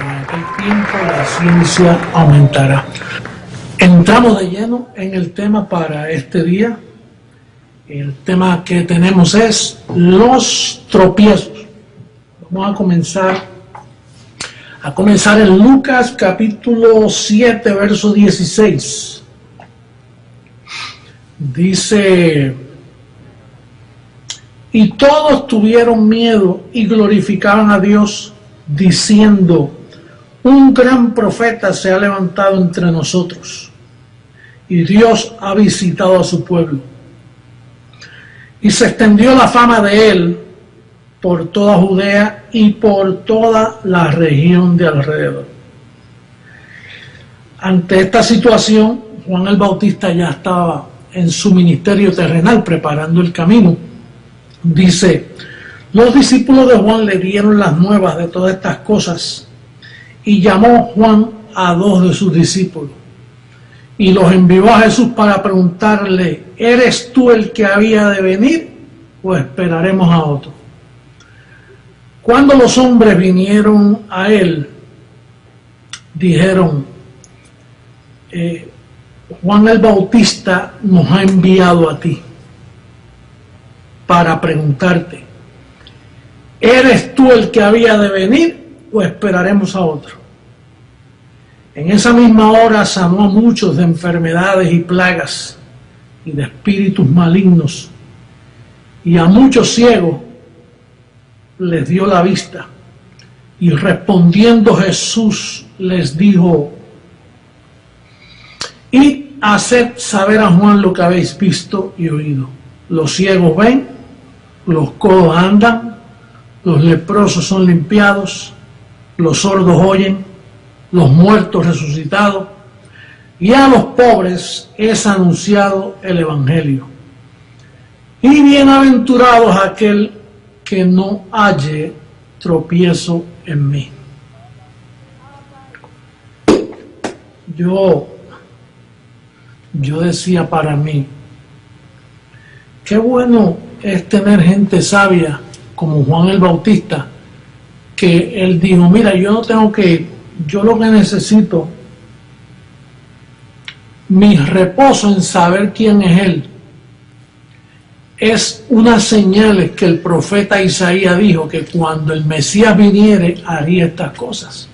en aquel tiempo la ciencia aumentará. Entramos de lleno en el tema para este día. El tema que tenemos es los tropiezos. Vamos a comenzar en Lucas capítulo 7, verso 16. Dice: y todos tuvieron miedo y glorificaban a Dios, diciendo: un gran profeta se ha levantado entre nosotros, y Dios ha visitado a su pueblo. Y se extendió la fama de él por toda Judea y por toda la región de alrededor. Ante esta situación, Juan el Bautista ya estaba en su ministerio terrenal, preparando el camino. Dice: los discípulos de Juan le dieron las nuevas de todas estas cosas, y llamó Juan a 2 de sus discípulos, y los envió a Jesús para preguntarle: ¿eres tú el que había de venir, o esperaremos a otro? Cuando los hombres vinieron a él, dijeron: Juan el Bautista nos ha enviado a ti para preguntarte: ¿eres tú el que había de venir, o esperaremos a otro? En esa misma hora sanó a muchos de enfermedades y plagas y de espíritus malignos, y a muchos ciegos les dio la vista. Y respondiendo Jesús les dijo: id, haced saber a Juan lo que habéis visto y oído. Los ciegos ven, los cojos andan, los leprosos son limpiados, los sordos oyen, los muertos resucitados, y a los pobres es anunciado el Evangelio. Y bienaventurados aquel que no halle tropiezo en mí. Yo decía para mí, qué bueno es tener gente sabia como Juan el Bautista, que él dijo: mira, yo no tengo que ir, yo lo que necesito, mi reposo en saber quién es él, es unas señales que el profeta Isaías dijo que cuando el Mesías viniere haría estas cosas.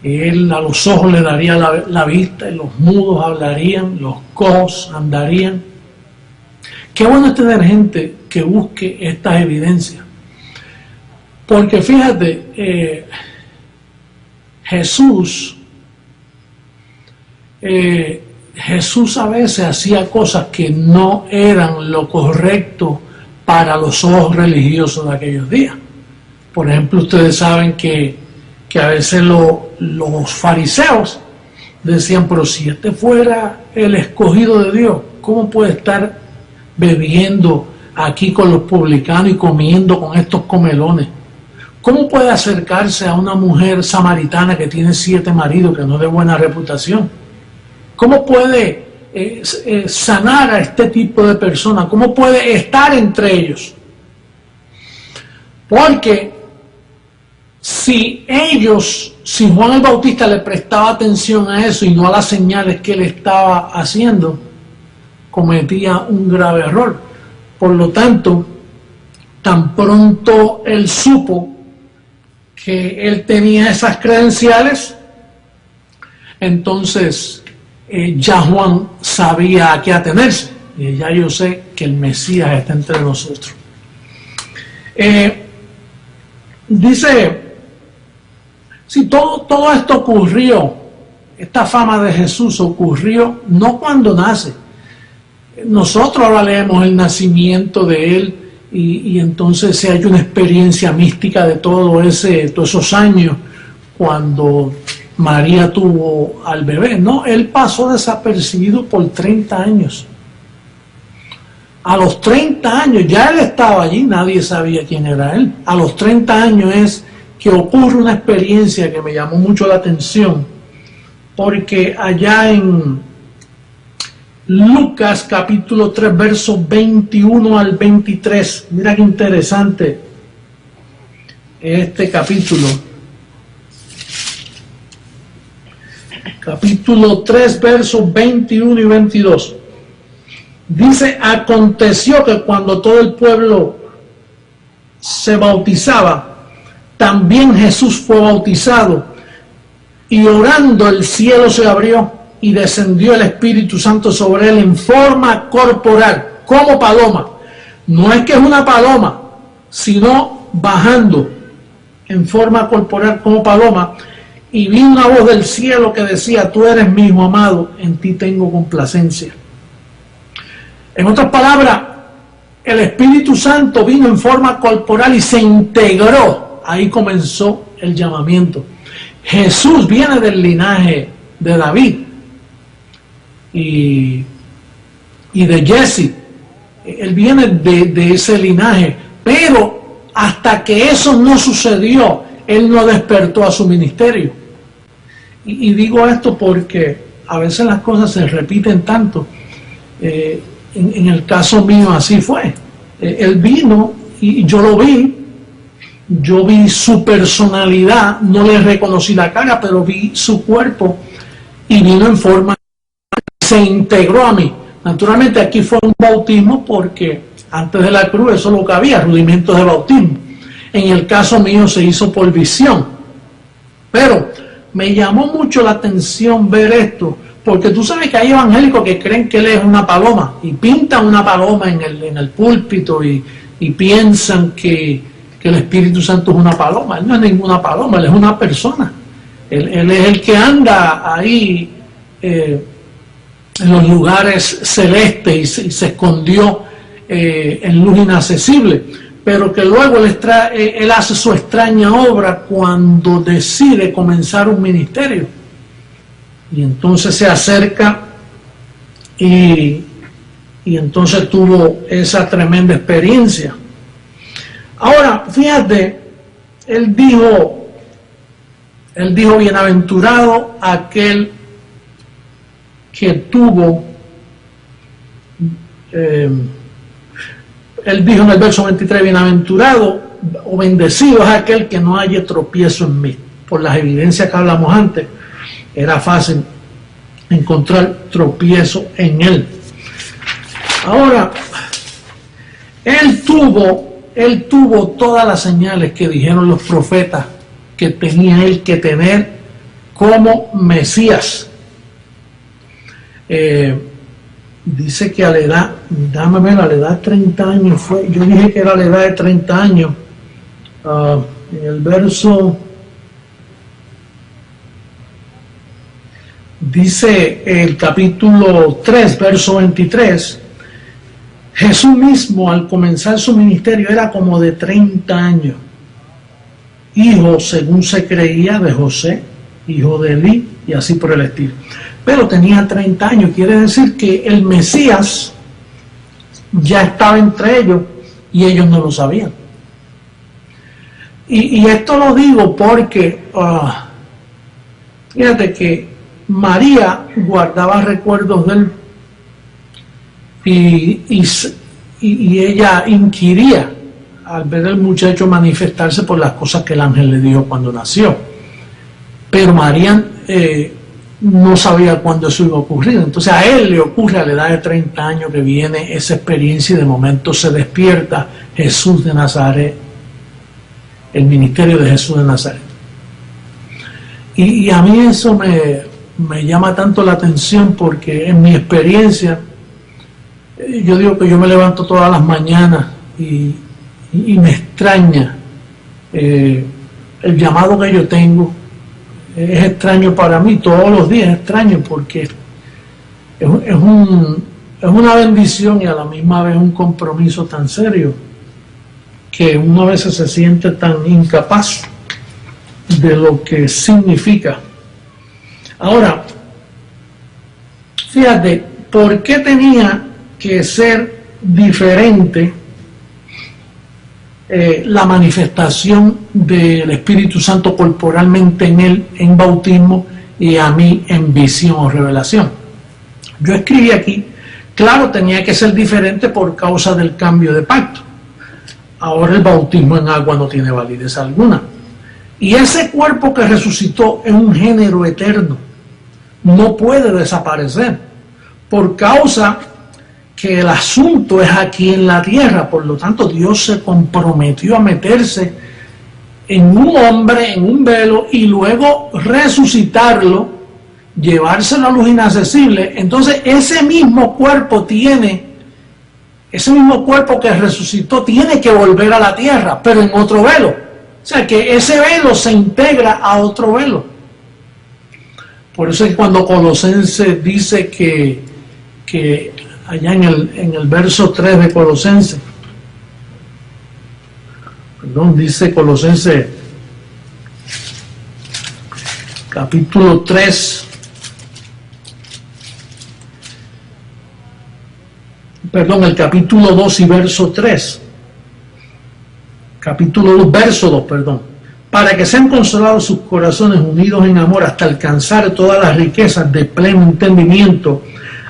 Él a los ojos le daría la vista, y los mudos hablarían, los cojos andarían. Qué bueno es tener gente que busque estas evidencias, porque fíjate, Jesús a veces hacía cosas que no eran lo correcto para los ojos religiosos de aquellos días. Por ejemplo, ustedes saben que a veces los fariseos decían: pero si este fuera el escogido de Dios, ¿cómo puede estar bebiendo aquí con los publicanos y comiendo con estos comelones? ¿Cómo puede acercarse a una mujer samaritana que tiene 7 maridos, que no es de buena reputación? ¿Cómo puede sanar a este tipo de personas? ¿Cómo puede estar entre ellos? Porque si Juan el Bautista le prestaba atención a eso y no a las señales que él estaba haciendo, cometía un grave error. Por lo tanto, tan pronto él supo que él tenía esas credenciales, entonces ya Juan sabía a qué atenerse. Y ya yo sé que el Mesías está entre nosotros. Dice: si todo esto ocurrió, esta fama de Jesús ocurrió no cuando nace. Nosotros ahora leemos el nacimiento de él, y entonces se hay una experiencia mística de todos esos años cuando María tuvo al bebé. No, él pasó desapercibido por 30 años. A los 30 años, ya él estaba allí, nadie sabía quién era él. A los 30 años es que ocurre una experiencia que me llamó mucho la atención, porque allá en Lucas capítulo 3, versos 21 al 23, mira qué interesante este capítulo. capítulo 3, versos 21 y 22. Dice: aconteció que cuando todo el pueblo se bautizaba, también Jesús fue bautizado, y orando el cielo se abrió y descendió el Espíritu Santo sobre él en forma corporal, como paloma. No es que es una paloma, sino bajando en forma corporal como paloma. Y vi una voz del cielo que decía: tú eres mi hijo amado, en ti tengo complacencia. En otras palabras, el Espíritu Santo vino en forma corporal y se integró. Ahí comenzó el llamamiento. Jesús viene del linaje de David y de Jesse. Él viene de ese linaje, pero hasta que eso no sucedió, él no despertó a su ministerio. Y digo esto porque a veces las cosas se repiten tanto. En el caso mío así fue. Él vino y yo lo vi. Yo vi su personalidad, no le reconocí la cara, pero vi su cuerpo y vino en forma, se integró a mí. Naturalmente aquí fue un bautismo porque antes de la cruz eso es lo que había, rudimentos de bautismo. En el caso mío se hizo por visión. Pero me llamó mucho la atención ver esto, porque tú sabes que hay evangélicos que creen que él es una paloma y pintan una paloma en el púlpito y piensan que el Espíritu Santo es una paloma. Él no es ninguna paloma, él es una persona. Él es el que anda ahí en los lugares celestes y se escondió en luz inaccesible, pero que luego él hace su extraña obra cuando decide comenzar un ministerio. Y entonces se acerca y entonces tuvo esa tremenda experiencia. Ahora, fíjate, él dijo, bienaventurado aquel que tuvo, él dijo en el verso 23, bienaventurado o bendecido es aquel que no haya tropiezo en mí. Por las evidencias que hablamos antes, era fácil encontrar tropiezo en él. Ahora, él tuvo todas las señales que dijeron los profetas que tenía él que tener como Mesías. Dice que a la edad, déjame ver, a la edad de 30 años fue, yo dije que era a la edad de 30 años, en el verso, dice el capítulo 3, verso 23, Jesús mismo al comenzar su ministerio era como de 30 años, hijo, según se creía, de José, hijo de Elí, y así por el estilo. Pero tenía 30 años, quiere decir que el Mesías ya estaba entre ellos y ellos no lo sabían. Y esto lo digo porque, fíjate que María guardaba recuerdos de él y ella inquiría al ver al muchacho manifestarse por las cosas que el ángel le dijo cuando nació. Pero María no sabía cuándo eso iba a ocurrir. Entonces a él le ocurre a la edad de 30 años que viene esa experiencia y de momento se despierta Jesús de Nazaret, el ministerio de Jesús de Nazaret. Y a mí eso me llama tanto la atención porque en mi experiencia, yo digo que yo me levanto todas las mañanas y me extraña el llamado que yo tengo. Es extraño para mí, todos los días es extraño porque es una bendición y a la misma vez un compromiso tan serio que uno a veces se siente tan incapaz de lo que significa. Ahora, fíjate, ¿por qué tenía que ser diferente la manifestación del Espíritu Santo corporalmente en él en bautismo y a mí en visión o revelación? Yo escribí aquí, claro, tenía que ser diferente por causa del cambio de pacto. Ahora el bautismo en agua no tiene validez alguna. Y ese cuerpo que resucitó es un género eterno. no puede desaparecer, por causa que el asunto es aquí en la tierra. Por lo tanto, Dios se comprometió a meterse en un hombre, en un velo, y luego resucitarlo, llevárselo a luz inaccesible. Entonces ese mismo cuerpo que resucitó tiene que volver a la tierra, pero en otro velo. O sea que ese velo se integra a otro velo. Por eso es cuando Colosenses dice que allá en el verso 3 de Colosenses, dice Colosenses capítulo 3, el capítulo 2 y verso 3, capítulo 2, verso 2, para que sean consolados sus corazones unidos en amor hasta alcanzar todas las riquezas de pleno entendimiento,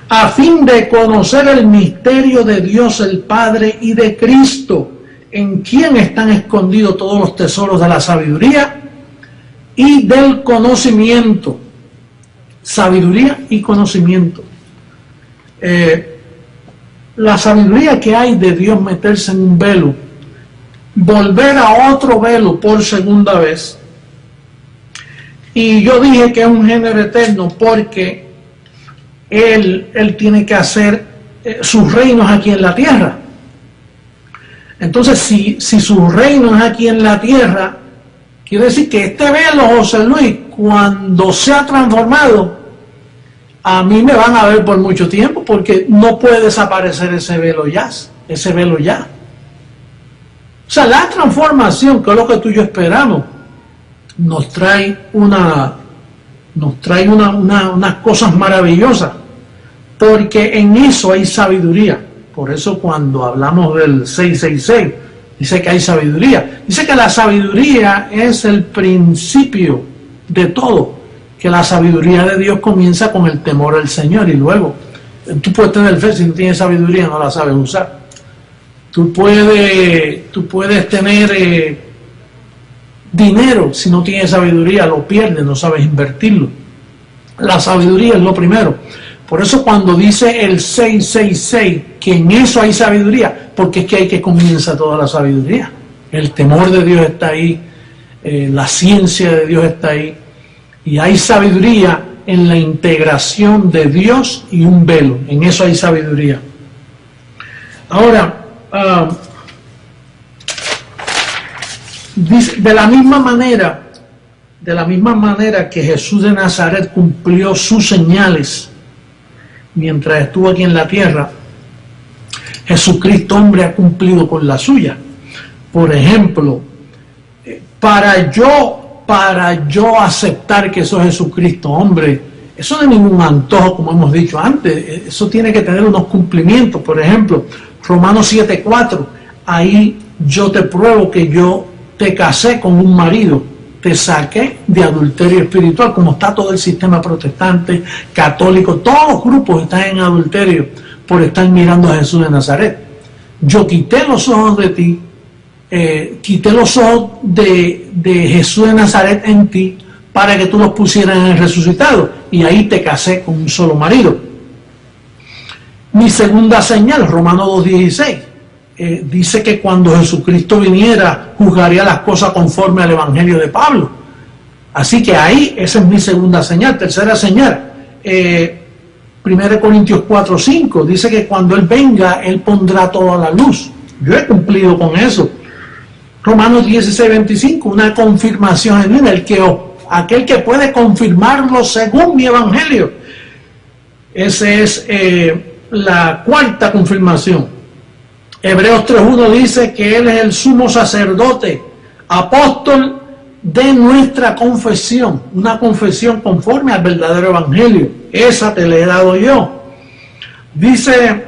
a fin de conocer el misterio de Dios el Padre y de Cristo, en quien están escondidos todos los tesoros de la sabiduría y del conocimiento. Sabiduría y conocimiento. La sabiduría que hay de Dios meterse en un velo, volver a otro velo por segunda vez. Y yo dije que es un género eterno porque Él tiene que hacer sus reinos aquí en la tierra. Entonces, si su reino es aquí en la tierra, quiere decir que este velo, José Luis, cuando sea transformado, a mí me van a ver por mucho tiempo, porque no puede desaparecer ese velo ya. O sea, la transformación, que es lo que tú y yo esperamos, nos trae unas cosas maravillosas, porque en eso hay sabiduría. Por eso cuando hablamos del 666, dice que hay sabiduría. Dice que la sabiduría es el principio de todo, que la sabiduría de Dios comienza con el temor al Señor, y luego tú puedes tener fe, si no tienes sabiduría no la sabes usar. Tú puedes tener dinero, si no tienes sabiduría lo pierdes, no sabes invertirlo. La sabiduría es lo primero. Por eso cuando dice el 666, que en eso hay sabiduría, porque es que ahí que comienza toda la sabiduría. El temor de Dios está ahí, la ciencia de Dios está ahí, y hay sabiduría en la integración de Dios y un velo. En eso hay sabiduría. Ahora, dice, de la misma manera que Jesús de Nazaret cumplió sus señales mientras estuvo aquí en la tierra, Jesucristo hombre ha cumplido con la suya. Por ejemplo, para yo aceptar que soy Jesucristo hombre, eso no es ningún antojo, como hemos dicho antes, eso tiene que tener unos cumplimientos. Por ejemplo, Romanos 7:4, ahí yo te pruebo que yo te casé con un marido, te saqué de adulterio espiritual, como está todo el sistema protestante, católico, todos los grupos están en adulterio por estar mirando a Jesús de Nazaret. Yo quité los ojos de ti, quité los ojos de Jesús de Nazaret en ti, para que tú los pusieras en el resucitado, y ahí te casé con un solo marido. Mi segunda señal, Romanos 2:16, dice que cuando Jesucristo viniera, juzgaría las cosas conforme al Evangelio de Pablo. Así que ahí, esa es mi segunda señal. Tercera señal, 1 Corintios 4:5, dice que cuando Él venga, Él pondrá toda la luz. Yo he cumplido con eso. Romanos 16:25, una confirmación en él, aquel que puede confirmarlo según mi Evangelio. Esa es la cuarta confirmación. Hebreos 3:1 dice que Él es el sumo sacerdote, apóstol de nuestra confesión, una confesión conforme al verdadero Evangelio. Esa te la he dado yo. Dice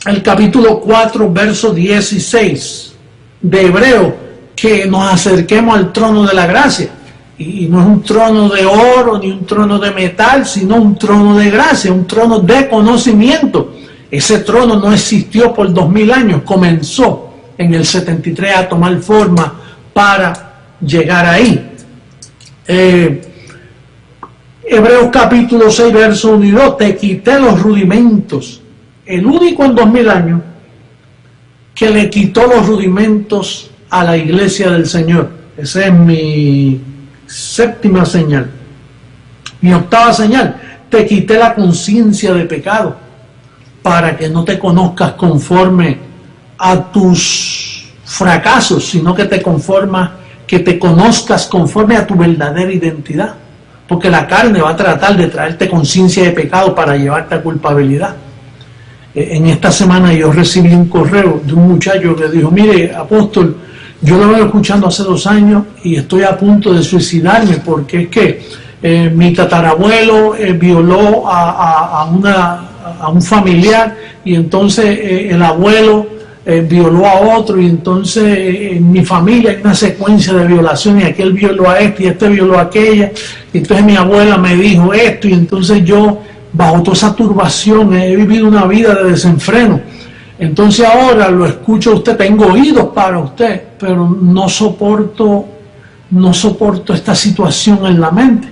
el capítulo 4, verso 16 de Hebreos, que nos acerquemos al trono de la gracia. Y no es un trono de oro ni un trono de metal, sino un trono de gracia, un trono de conocimiento. Ese trono no existió por 2000 años, comenzó en el 73 a tomar forma para llegar ahí. Hebreos capítulo 6, verso 1 y 2, te quité los rudimentos. El único en 2000 años que le quitó los rudimentos a la iglesia del Señor. Esa es mi séptima señal. Mi octava señal, te quité la conciencia de pecado para que no te conozcas conforme a tus fracasos, sino que te conozcas conforme a tu verdadera identidad. Porque la carne va a tratar de traerte conciencia de pecado para llevarte a culpabilidad. En esta semana yo recibí un correo de un muchacho que dijo, mire, apóstol, yo lo vengo escuchando hace 2 años y estoy a punto de suicidarme porque es que mi tatarabuelo violó a un familiar y entonces el abuelo violó a otro y entonces en mi familia hay una secuencia de violaciones y aquel violó a este y este violó a aquella y entonces mi abuela me dijo esto y entonces yo bajo toda esa turbación he vivido una vida de desenfreno. Entonces ahora lo escucho a usted, tengo oídos para usted, pero no soporto esta situación en la mente.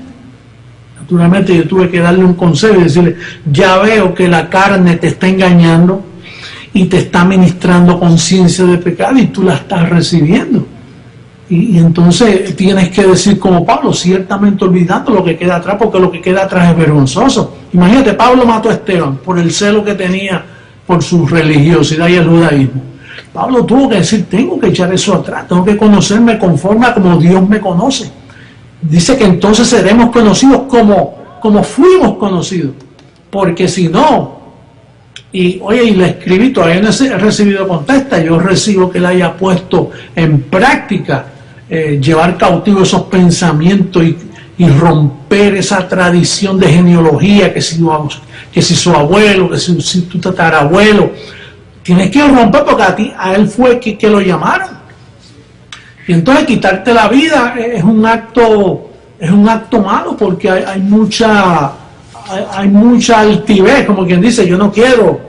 Naturalmente yo tuve que darle un consejo y decirle, ya veo que la carne te está engañando y te está ministrando conciencia de pecado y tú la estás recibiendo. Y entonces tienes que decir como Pablo, ciertamente olvidando lo que queda atrás, porque lo que queda atrás es vergonzoso. Imagínate, Pablo mató a Esteban por el celo que tenía por su religiosidad y el judaísmo. Pablo tuvo que decir, tengo que echar eso atrás, tengo que conocerme conforme a como Dios me conoce. Dice que entonces seremos conocidos como fuimos conocidos, porque si no, y oye, y le escribí, todavía no he recibido contesta, yo recibo que le haya puesto en práctica, llevar cautivo esos pensamientos y romper esa tradición de genealogía, que si su abuelo, que si tu tatarabuelo, tienes que romper porque a él fue que lo llamaron. Y entonces quitarte la vida es un acto malo porque hay mucha altivez, como quien dice, yo no quiero,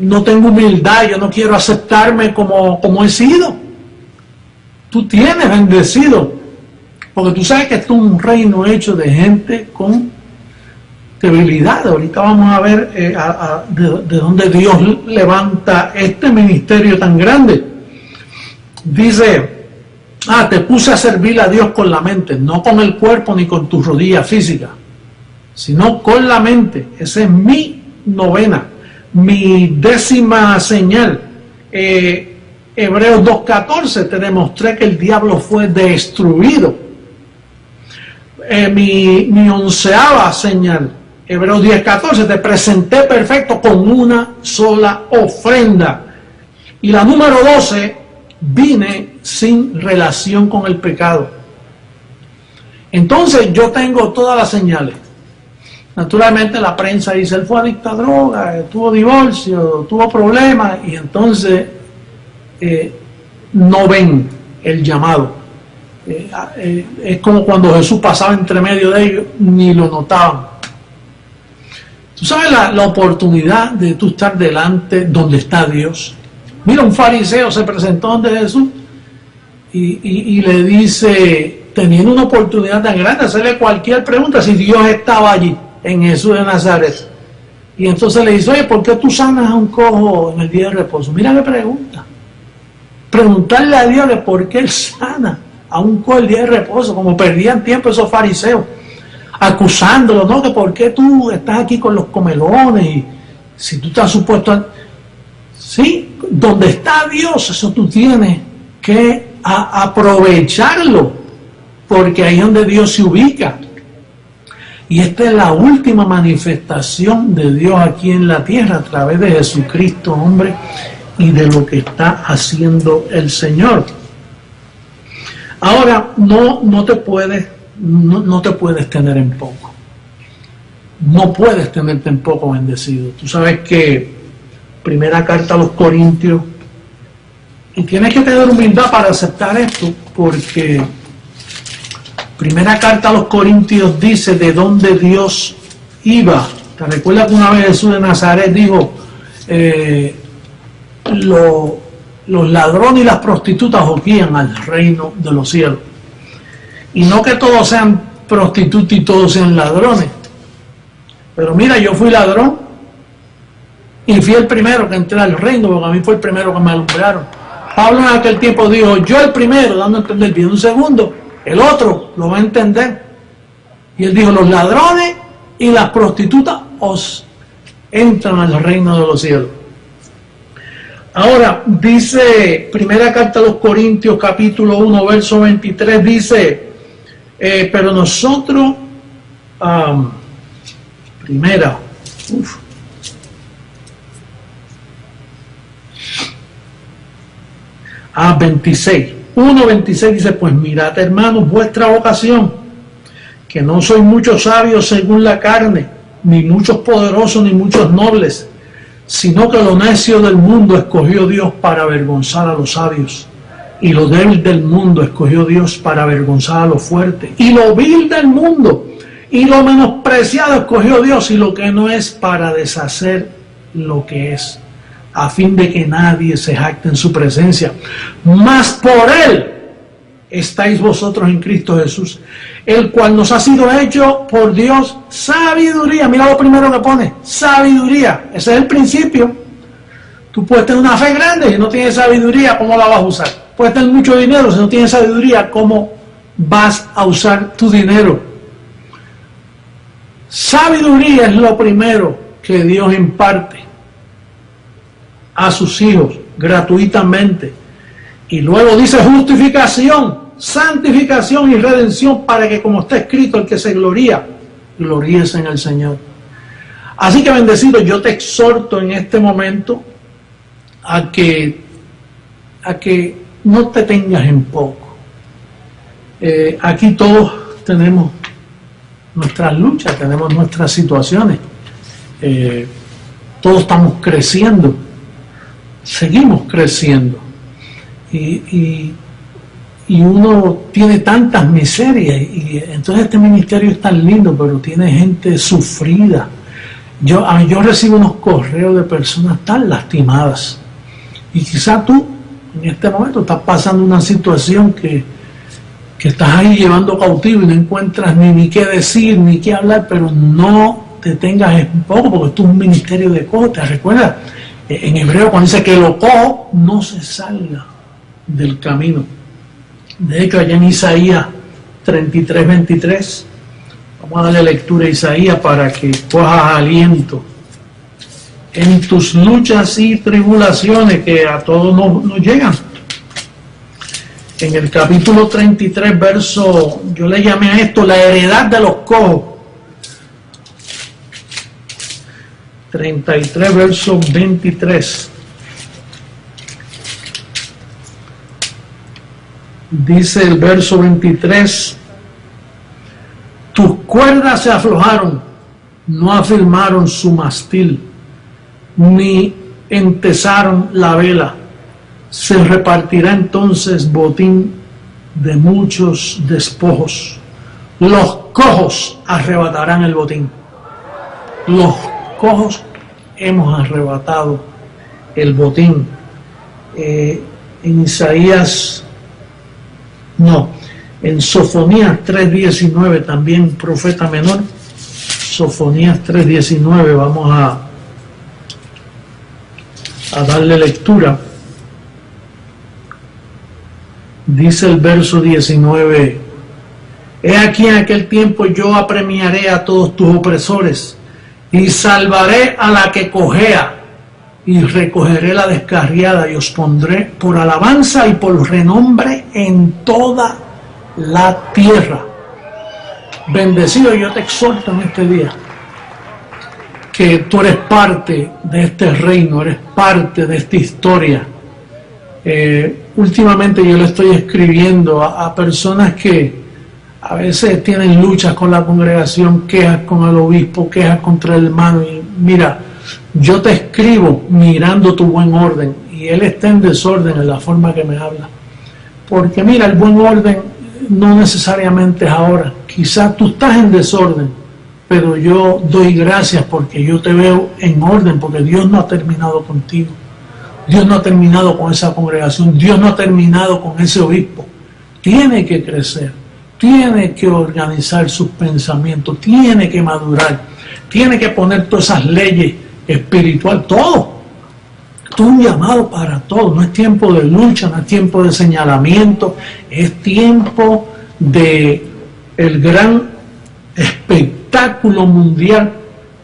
no tengo humildad, yo no quiero aceptarme como he sido. Tú tienes bendecido, porque tú sabes que esto es un reino hecho de gente con debilidad. Ahorita vamos a ver de dónde Dios levanta este ministerio tan grande. Dice, te puse a servir a Dios con la mente, no con el cuerpo ni con tus rodillas físicas, sino con la mente. Esa es mi novena, mi 10ª señal. Hebreos 2.14 te demostré que el diablo fue destruido. Mi 11ª señal, Hebreos 10.14, te presenté perfecto con una sola ofrenda. Y la número 12, vine sin relación con el pecado. Entonces yo tengo todas las señales. Naturalmente la prensa dice, él fue adicto a droga, tuvo divorcio, tuvo problemas, y entonces no ven el llamado. Es como cuando Jesús pasaba entre medio de ellos, ni lo notaban. Tú sabes la oportunidad de tú estar delante donde está Dios. Mira, un fariseo se presentó ante Jesús y le dice, teniendo una oportunidad tan grande, hacerle cualquier pregunta si Dios estaba allí, en Jesús de Nazaret. Y entonces le dice, oye, ¿por qué tú sanas a un cojo en el día de reposo? Mira qué pregunta. Preguntarle a Dios de por qué él sana a un cojo el día de reposo, como perdían tiempo esos fariseos, acusándolo, ¿no? Que por qué tú estás aquí con los comelones y si tú estás supuesto a... Sí, donde está Dios, eso tú tienes que aprovecharlo, porque ahí es donde Dios se ubica. Y esta es la última manifestación de Dios aquí en la tierra a través de Jesucristo, hombre, y de lo que está haciendo el Señor. Ahora, no te puedes tener en poco. No puedes tenerte en poco, bendecido. Tú sabes que primera carta a los Corintios, y tienes que tener humildad para aceptar esto, porque primera carta a los Corintios dice de dónde Dios iba. ¿Te recuerdas que una vez Jesús de Nazaret dijo, los ladrones y las prostitutas obvían al reino de los cielos? Y no que todos sean prostitutas y todos sean ladrones. Pero mira, yo fui ladrón y fui el primero que entré al reino, porque a mí fue el primero que me alumbraron. Pablo en aquel tiempo dijo, yo el primero, dando a entender bien, un segundo, el otro lo va a entender. Y él dijo, los ladrones y las prostitutas os entran al reino de los cielos. Ahora, dice, primera carta a los Corintios, capítulo 1, verso 23, dice, pero nosotros, primera, 26, 1:26 dice, pues mirad, hermanos, vuestra vocación, que no sois muchos sabios según la carne, ni muchos poderosos, ni muchos nobles, sino que lo necio del mundo escogió Dios para avergonzar a los sabios, y lo débil del mundo escogió Dios para avergonzar a los fuertes, y lo vil del mundo y lo menospreciado escogió Dios, y lo que no es, para deshacer lo que es, a fin de que nadie se jacte en su presencia. Mas por él estáis vosotros en Cristo Jesús, el cual nos ha sido hecho por Dios sabiduría. Mira lo primero que pone, sabiduría. Ese es el principio. Tú puedes tener una fe grande y si no tienes sabiduría, ¿cómo la vas a usar? Puedes tener mucho dinero, si no tienes sabiduría, ¿cómo vas a usar tu dinero? Sabiduría es lo primero que Dios imparte a sus hijos gratuitamente. Y luego dice justificación, santificación y redención, para que, como está escrito, el que se gloría, gloríese en el Señor. Así que, bendecido, yo te exhorto en este momento a que no te tengas en poco. Aquí todos tenemos nuestras luchas, tenemos nuestras situaciones. Todos estamos creciendo, seguimos creciendo. Y uno tiene tantas miserias, y entonces este ministerio es tan lindo, pero tiene gente sufrida. Yo recibo unos correos de personas tan lastimadas, y quizás tú en este momento estás pasando una situación que estás ahí llevando cautivo y no encuentras ni qué decir, ni qué hablar, pero no te tengas en poco, porque esto es un ministerio de cojo. ¿Te recuerdas? En hebreo, cuando dice que lo cojo no se salga del camino. De hecho, allá en Isaías 33:23, vamos a darle lectura a Isaías para que cojas aliento en tus luchas y tribulaciones que a todos nos llegan. En el capítulo 33, verso, yo le llamé a esto la heredad de los cojos. 33, verso 23. Dice el verso 23, tus cuerdas se aflojaron, no afirmaron su mastil, ni entesaron la vela. Se repartirá entonces botín de muchos despojos. Los cojos arrebatarán el botín. Los cojos hemos arrebatado el botín. En Isaías, no, en Sofonías 3:19, también profeta menor. Sofonías 3:19, vamos a darle lectura. Dice el verso 19, he aquí en aquel tiempo yo apremiaré a todos tus opresores y salvaré a la que cojea y recogeré la descarriada y os pondré por alabanza y por renombre en toda la tierra. Bendecido, yo te exhorto en este día que tú eres parte de este reino, eres parte de esta historia. Últimamente yo le estoy escribiendo a personas que a veces tienen luchas con la congregación, quejas con el obispo, quejas contra el hermano, y mira, yo te escribo mirando tu buen orden, y él está en desorden en la forma que me habla, porque mira, el buen orden no necesariamente es ahora, quizás tú estás en desorden, pero yo doy gracias porque yo te veo en orden, porque Dios no ha terminado contigo. Dios no ha terminado con esa congregación, Dios no ha terminado con ese obispo. Tiene que crecer. tiene que organizar sus pensamientos, tiene que madurar, tiene que poner todas esas leyes espirituales, todo. Esto es un llamado para todo, no es tiempo de lucha, no es tiempo de señalamiento, es tiempo de el gran espectáculo mundial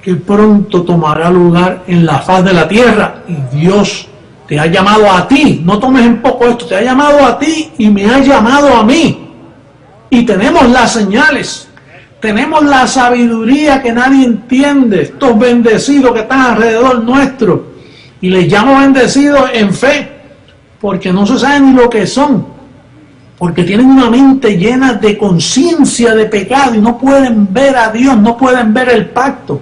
que pronto tomará lugar en la faz de la tierra. Y Dios te ha llamado a ti, no tomes en poco esto, te ha llamado a ti y me ha llamado a mí. Y tenemos las señales, tenemos la sabiduría que nadie entiende, estos bendecidos que están alrededor nuestro. Y les llamo bendecidos en fe, porque no se saben ni lo que son, porque tienen una mente llena de conciencia de pecado y no pueden ver a Dios, no pueden ver el pacto.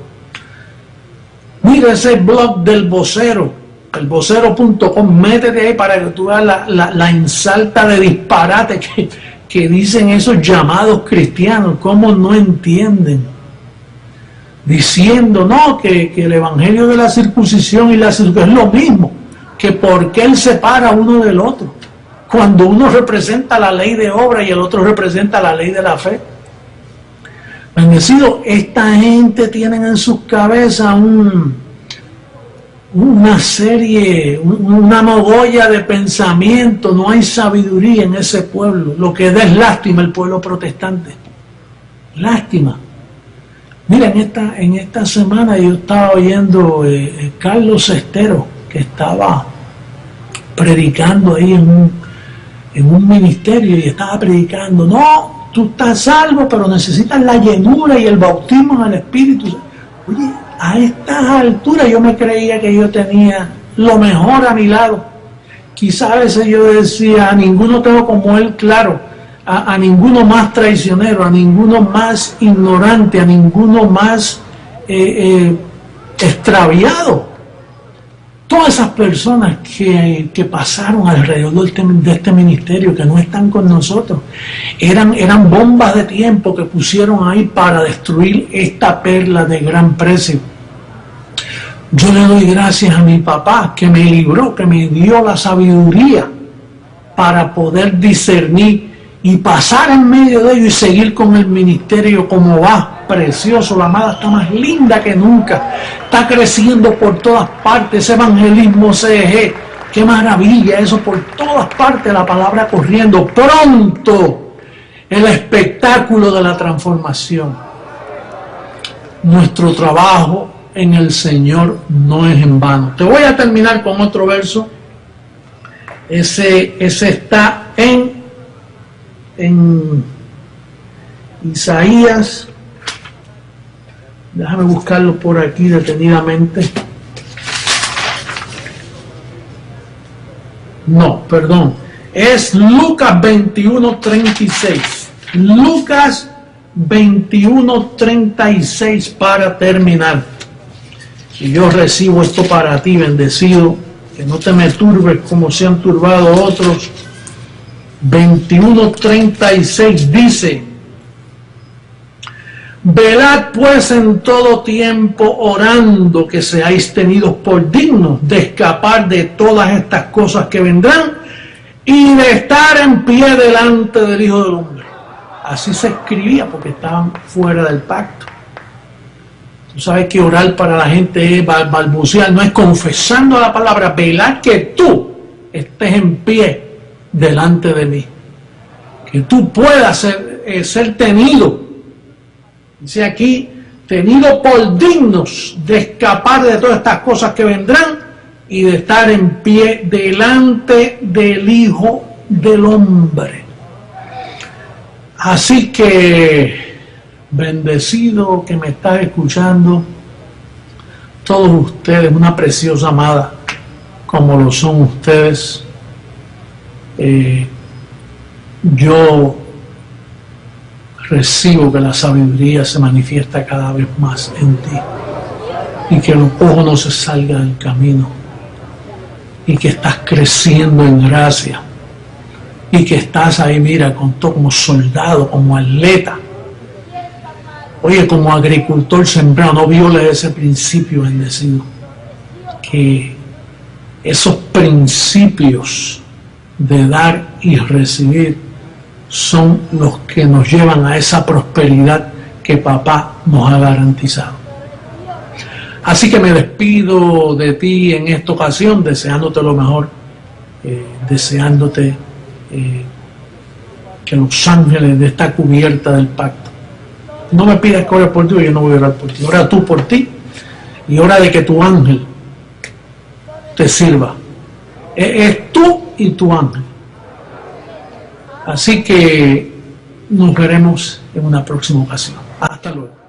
Mira ese blog del vocero, el vocero.com, métete ahí para que tú veas la ensalta de disparate que dicen esos llamados cristianos, cómo no entienden, diciendo no, que el evangelio de la circuncisión y la circuncisión es lo mismo, que por qué él separa uno del otro, cuando uno representa la ley de obra y el otro representa la ley de la fe. Bendecido, esta gente tiene en sus cabezas una serie, una mogolla de pensamiento, no hay sabiduría en ese pueblo, lo que da es lástima el pueblo protestante, lástima. Mira, en esta semana yo estaba oyendo Carlos Cestero, que estaba predicando ahí en un ministerio y estaba predicando, no, tú estás salvo, pero necesitas la llenura y el bautismo en el Espíritu. Oye, a estas alturas yo me creía que yo tenía lo mejor a mi lado. Quizás a veces yo decía, a ninguno tengo como él claro, a ninguno más traicionero, a ninguno más ignorante, a ninguno más extraviado. Todas esas personas que pasaron alrededor de este ministerio, que no están con nosotros, eran bombas de tiempo que pusieron ahí para destruir esta perla de gran precio. Yo le doy gracias a mi papá que me libró, que me dio la sabiduría para poder discernir y pasar en medio de ellos y seguir con el ministerio como va. Precioso, la amada está más linda que nunca, está creciendo por todas partes, ese evangelismo CG, qué maravilla eso, por todas partes la palabra corriendo. Pronto el espectáculo de la transformación. Nuestro trabajo en el Señor no es en vano. Te voy a terminar con otro verso, ese está en Isaías. Déjame buscarlo por aquí detenidamente. No, perdón. Es Lucas 21:36. Lucas 21:36 para terminar. Y yo recibo esto para ti, bendecido. Que no te me turbes como se han turbado otros. 21:36 dice: velad pues en todo tiempo orando que seáis tenidos por dignos de escapar de todas estas cosas que vendrán y de estar en pie delante del Hijo del Hombre. Así se escribía porque estaban fuera del pacto. Tú sabes que orar para la gente es balbucear, no es confesando la palabra. Velad que tú estés en pie delante de mí, que tú puedas ser tenido. Dice aquí, tenido por dignos de escapar de todas estas cosas que vendrán y de estar en pie delante del Hijo del Hombre. Así que, bendecido que me estás escuchando, todos ustedes, una preciosa amada, como lo son ustedes, yo recibo que la sabiduría se manifiesta cada vez más en ti y que los ojos no se salgan del camino y que estás creciendo en gracia y que estás ahí, mira, con todo como soldado, como atleta, oye, como agricultor sembrado. No violes ese principio, bendecido, que esos principios de dar y recibir son los que nos llevan a esa prosperidad que papá nos ha garantizado. Así que me despido de ti en esta ocasión, deseándote lo mejor, deseándote que los ángeles de esta cubierta del pacto. No me pidas que ore por ti, yo no voy a orar por ti. Ora tú por ti y ora de que tu ángel te sirva. Es tú y tu ángel. Así que nos veremos en una próxima ocasión. Hasta luego.